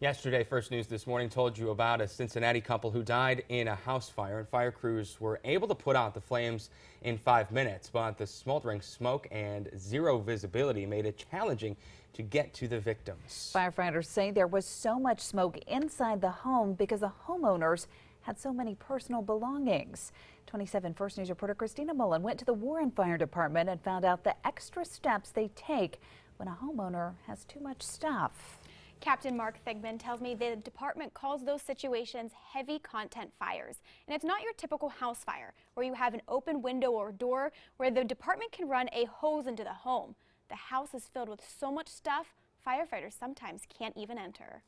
Yesterday, First News This Morning told you about a Cincinnati couple who died in a house fire, and fire crews were able to put out the flames in 5 minutes, but the smoldering smoke and zero visibility made it challenging to get to the victims. Firefighters say there was so much smoke inside the home because the homeowners had so many personal belongings. 27 First News reporter Christina Mullen went to the Warren Fire Department and found out the extra steps they take when a homeowner has too much stuff. Captain Mark Thigman tells me the department calls those situations heavy content fires. And it's not your typical house fire where you have an open window or door where the department can run a hose into the home. The house is filled with so much stuff, firefighters sometimes can't even enter.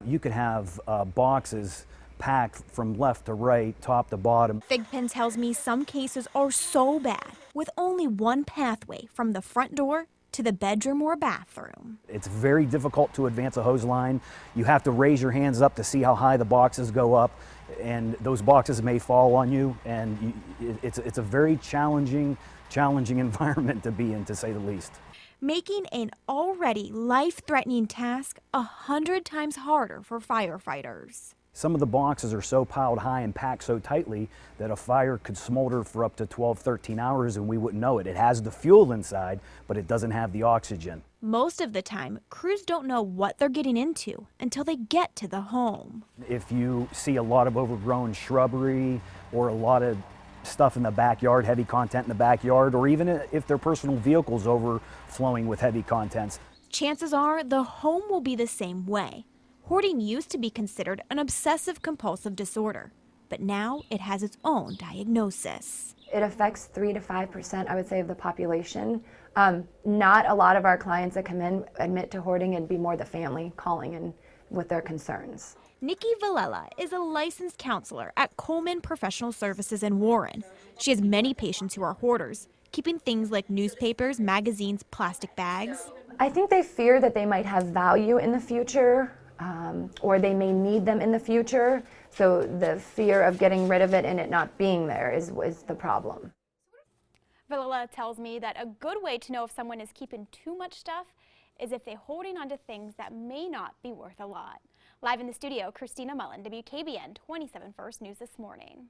You could have boxes packed from left to right, top to bottom. Thigpen tells me some cases are so bad, with only one pathway from the front door to the bedroom or bathroom. It's very difficult to advance a hose line. You have to raise your hands up to see how high the boxes go up, and those boxes may fall on you, and it's a very challenging environment to be in, to say the least. Making an already life-threatening task 100 times harder for firefighters. Some of the boxes are so piled high and packed so tightly that a fire could smolder for up to 12, 13 hours and we wouldn't know it. It has the fuel inside, but it doesn't have the oxygen. Most of the time, crews don't know what they're getting into until they get to the home. If you see a lot of overgrown shrubbery or a lot of stuff in the backyard, heavy content in the backyard, or even if their personal vehicle's overflowing with heavy contents, chances are the home will be the same way. Hoarding used to be considered an obsessive-compulsive disorder, but now it has its own diagnosis. It affects 3 to 5%, I would say, of the population. Not a lot of our clients that come in admit to hoarding. It'd be more the family calling in with their concerns. Nikki Villela is a licensed counselor at Coleman Professional Services in Warren. She has many patients who are hoarders, keeping things like newspapers, magazines, plastic bags. I think they fear that they might have value in the future, or they may need them in the future. So the fear of getting rid of it and it not being there is the problem. Villela tells me that a good way to know if someone is keeping too much stuff is if they're holding onto things that may not be worth a lot. Live in the studio, Christina Mullen, WKBN 27 First News This Morning.